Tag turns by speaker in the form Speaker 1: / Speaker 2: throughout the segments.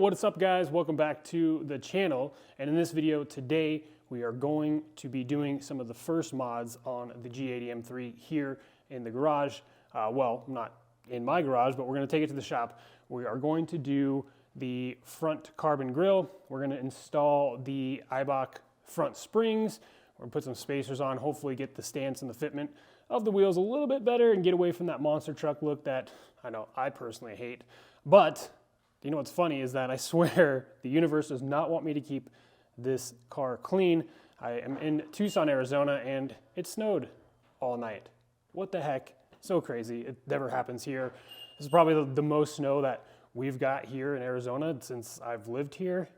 Speaker 1: What is up, guys? Welcome back to the channel. And in this video today, we are going to be doing some of the first mods on the G80 M3 here in the garage. Well, not in my garage, but we're going to take it to the shop. We are going to do the front carbon grille. We're going to install the Eibach front springs. We're going to put some spacers on, hopefully get the stance and the fitment of the wheels a little bit better and get away from that monster truck look that I know I personally hate. But you know what's funny is that I swear the universe does not want me to keep this car clean. I am in Tucson, Arizona, and it snowed all night. What the heck? So crazy. It never happens here. This is probably the most snow that we've got here in Arizona since I've lived here.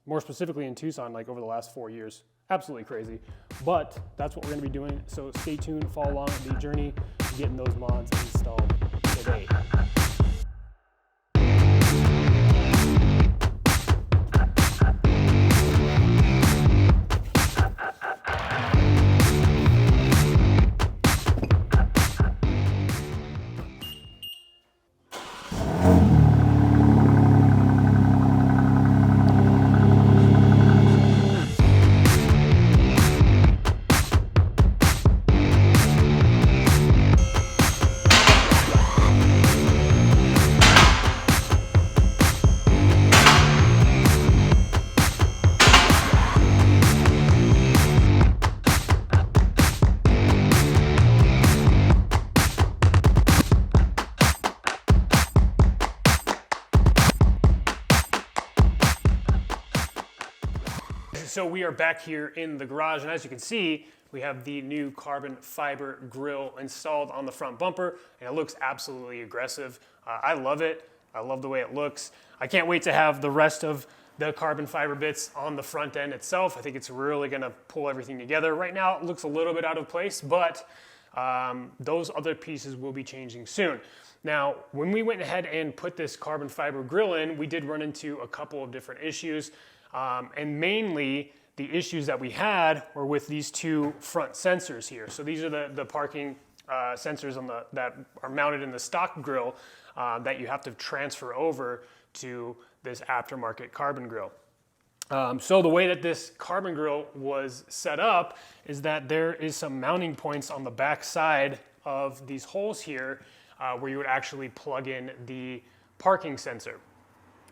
Speaker 1: More specifically in Tucson, like over the last 4 years. Absolutely crazy. But that's what we're going to be doing. So stay tuned, follow along the journey, getting those mods installed today. So we are back here in the garage, and as you can see, we have the new carbon fiber grille installed on the front bumper, and it looks absolutely aggressive. I love it. I love the way it looks. I can't wait to have the rest of the carbon fiber bits on the front end itself. I think it's really gonna pull everything together. Right now, it looks a little bit out of place, but those other pieces will be changing soon. Now, when we went ahead and put this carbon fiber grille in, we did run into a couple of different issues. And mainly the issues that we had were with these two front sensors here. So these are the parking sensors that are mounted in the stock grille that you have to transfer over to this aftermarket carbon grille. So the way that this carbon grille was set up is that there is some mounting points on the back side of these holes here where you would actually plug in the parking sensor.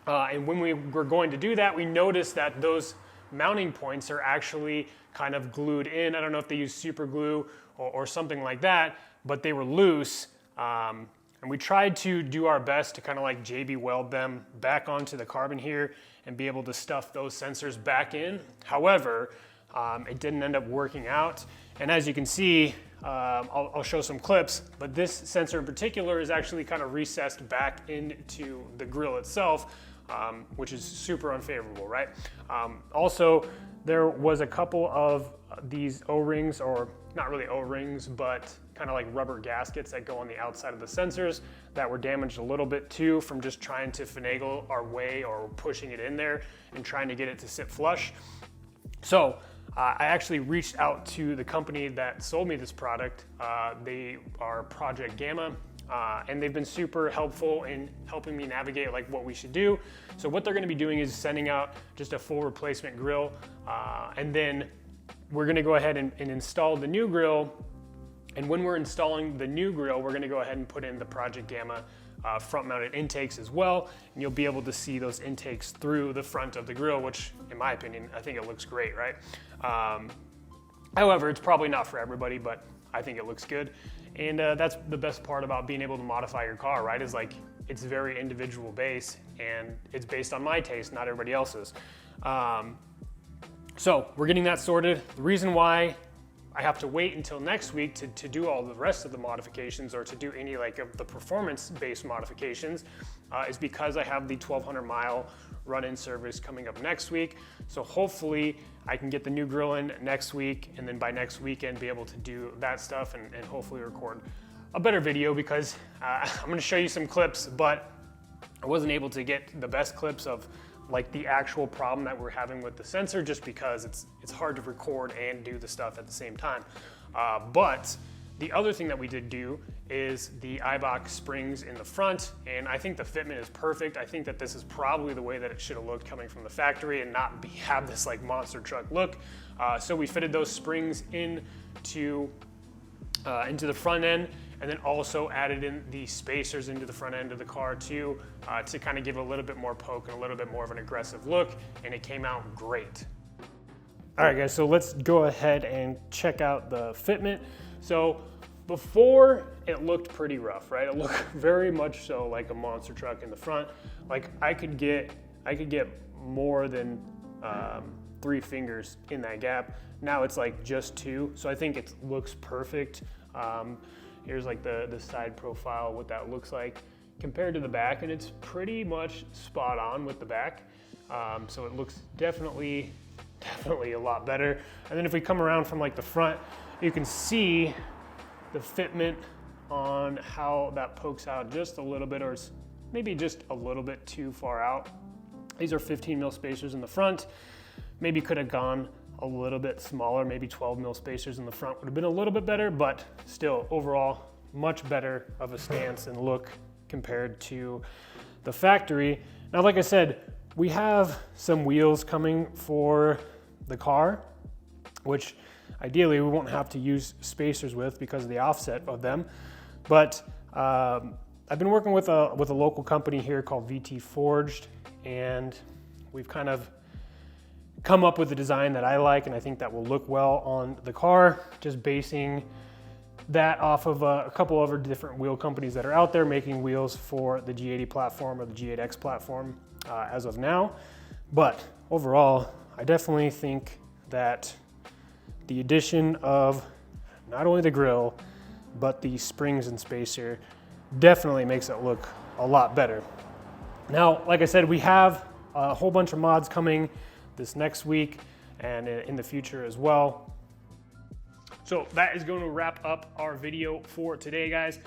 Speaker 1: And when we were going to do that, we noticed that those mounting points are actually kind of glued in. I don't know if they use super glue or something like that, but they were loose. And we tried to do our best to kind of like JB weld them back onto the carbon here and be able to stuff those sensors back in. However, it didn't end up working out. And as you can see, I'll show some clips, but this sensor in particular is actually kind of recessed back into the grille itself, which is super unfavorable, right? Also, there was a couple of these O-rings, or not really O-rings, but kind of like rubber gaskets that go on the outside of the sensors that were damaged a little bit too from just trying to finagle our way or pushing it in there and trying to get it to sit flush. So I actually reached out to the company that sold me this product. They are Project Gamma. And they've been super helpful in helping me navigate like what we should do. So what they're going to be doing is sending out just a full replacement grille, and then we're going to go ahead and install the new grille. And when we're installing the new grille, we're going to go ahead and put in the Project Gamma front-mounted intakes as well, and you'll be able to see those intakes through the front of the grille, which, in my opinion, I think it looks great, right? However, it's probably not for everybody, but I think it looks good. And that's the best part about being able to modify your car, right? Is like, it's very individual based, and it's based on my taste, not everybody else's. So we're getting that sorted. The reason why I have to wait until next week to do all the rest of the modifications or to do any like of the performance-based modifications is because I have the 1,200 mile run-in service coming up next week. So hopefully I can get the new grille in next week, and then by next weekend be able to do that stuff and hopefully record a better video, because I'm gonna show you some clips, but I wasn't able to get the best clips of like the actual problem that we're having with the sensor, just because it's hard to record and do the stuff at the same time. But The other thing that we did do is the Eibach springs in the front, and I think the fitment is perfect. I think that this is probably the way that it should have looked coming from the factory and not have this like monster truck look. So we fitted those springs into the front end, and then also added in the spacers into the front end of the car too, to kind of give a little bit more poke and a little bit more of an aggressive look, and it came out great. All right guys, so let's go ahead and check out the fitment. So before, it looked pretty rough, right? It looked very much so like a monster truck in the front. Like I could get more than 3 fingers in that gap. Now it's like just 2, so I think it looks perfect. Here's like the side profile, what that looks like compared to the back, and it's pretty much spot on with the back. So it looks definitely a lot better. And then if we come around from like the front, you can see the fitment on how that pokes out just a little bit, or it's maybe just a little bit too far out. These are 15 mil spacers in the front. Maybe could have gone a little bit smaller, maybe 12 mil spacers in the front would have been a little bit better, but still overall much better of a stance and look compared to the factory. Now, like I said, we have some wheels coming for the car, which ideally we won't have to use spacers with because of the offset of them. But I've been working with a local company here called VT Forged, and we've kind of come up with a design that I like and I think that will look well on the car, just basing that off of a couple other different wheel companies that are out there making wheels for the G80 platform or the G8X platform as of now. But overall, I definitely think that the addition of not only the grille, but the springs and spacer definitely makes it look a lot better. Now, like I said, we have a whole bunch of mods coming this next week and in the future as well. So that is going to wrap up our video for today, guys.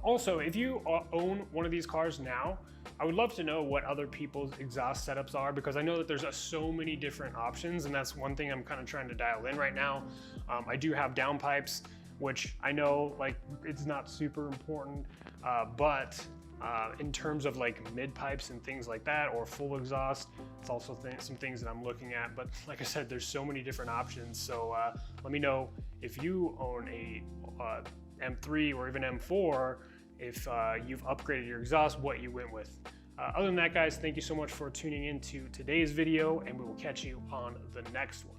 Speaker 1: Also, if you own one of these cars now, I would love to know what other people's exhaust setups are, because I know that there's so many different options, and that's one thing I'm kind of trying to dial in right now. I do have downpipes, which I know like it's not super important, but in terms of like mid pipes and things like that, or full exhaust, it's also some things that I'm looking at. But like I said, there's so many different options. So let me know if you own a M3 or even M4, if you've upgraded your exhaust, what you went with. Other than that, guys, thank you so much for tuning in to today's video, and we will catch you on the next one.